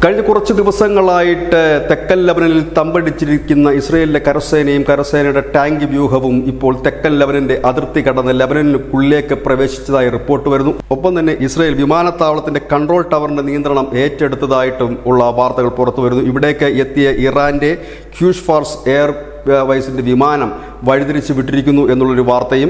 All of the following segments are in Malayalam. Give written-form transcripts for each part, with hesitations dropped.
കഴിഞ്ഞ കുറച്ച് ദിവസങ്ങളായിട്ട് തെക്കൻ ലെബനനിൽ തമ്പടിച്ചിരിക്കുന്ന ഇസ്രയേലിലെ കരസേനയും കരസേനയുടെ ടാങ്ക് വ്യൂഹവും ഇപ്പോൾ തെക്കൻ ലെബനന്റെ അതിർത്തി കടന്ന് ലെബനനുള്ളിലേക്ക് പ്രവേശിച്ചതായി റിപ്പോർട്ട് വരുന്നു. ഒപ്പം തന്നെ ഇസ്രയേൽ വിമാനത്താവളത്തിന്റെ കൺട്രോൾ ടവറിന്റെ നിയന്ത്രണം ഏറ്റെടുത്തതായിട്ടും ഉള്ള വാർത്തകൾ പുറത്തു വരുന്നു. ഇവിടേക്ക് എത്തിയ ഇറാന്റെ ക്യൂഷ് ഫാർസ് എയർ വൈസിന്റെ വിമാനം വഴിതിരിച്ച് വിട്ടിരിക്കുന്നു എന്നുള്ളൊരു വാർത്തയും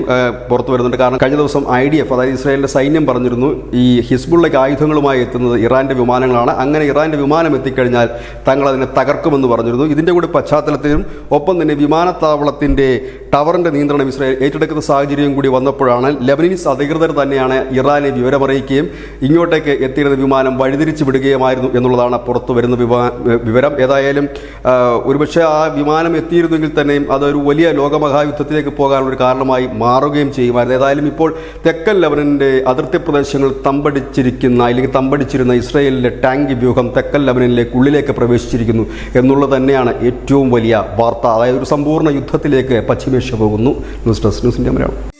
പുറത്തു വരുന്നുണ്ട്. കാരണം കഴിഞ്ഞ ദിവസം IDF, അതായത് ഇസ്രായേലിന്റെ സൈന്യം പറഞ്ഞിരുന്നു, ഈ ഹിസ്ബുള്ളയ്ക്ക് ആയുധങ്ങളുമായി എത്തുന്നത് ഇറാന്റെ വിമാനങ്ങളാണ്, അങ്ങനെ ഇറാന്റെ വിമാനം എത്തിക്കഴിഞ്ഞാൽ തങ്ങൾ അതിനെ തകർക്കുമെന്ന് പറഞ്ഞിരുന്നു. ഇതിന്റെ കൂടി പശ്ചാത്തലത്തിലും ഒപ്പം തന്നെ വിമാനത്താവളത്തിന്റെ ടവറിന്റെ നിയന്ത്രണം ഇസ്രായേൽ ഏറ്റെടുക്കുന്ന സാഹചര്യം കൂടി വന്നപ്പോഴാണ് ലെബനീസ് അധികൃതർ തന്നെയാണ് ഇറാനെ വിവരമറിയിക്കുകയും ഇങ്ങോട്ടേക്ക് എത്തിയിരുന്ന വിമാനം വഴിതിരിച്ച് വിടുകയുമായിരുന്നു എന്നുള്ളതാണ് പുറത്തു വരുന്ന വിവരം. ഏതായാലും ഒരുപക്ഷെ ആ വിമാനം എത്തിയിരുന്നെങ്കിൽ തന്നെയും അതൊരു വലിയ ലോകമഹായുദ്ധത്തിലേക്ക് പോകാനുള്ളൊരു കാരണമായി മാറുകയും ചെയ്യുമായിരുന്നു. ഏതായാലും ഇപ്പോൾ തെക്കൻ ലെബനന്റെ അതിർത്തി പ്രദേശങ്ങൾ തമ്പടിച്ചിരുന്ന ഇസ്രായേലിലെ ടാങ്ക് വ്യൂഹം തെക്കൻ ലെബനനിലേക്ക് ഉള്ളിലേക്ക് പ്രവേശിച്ചിരിക്കുന്നു എന്നുള്ളത് തന്നെയാണ് ഏറ്റവും വലിയ വാർത്ത. അതായത് ഒരു സമ്പൂർണ്ണ യുദ്ധത്തിലേക്ക് പശ്ചിമേഷ്യ പോകുന്നു. News desk, news India Malayalam.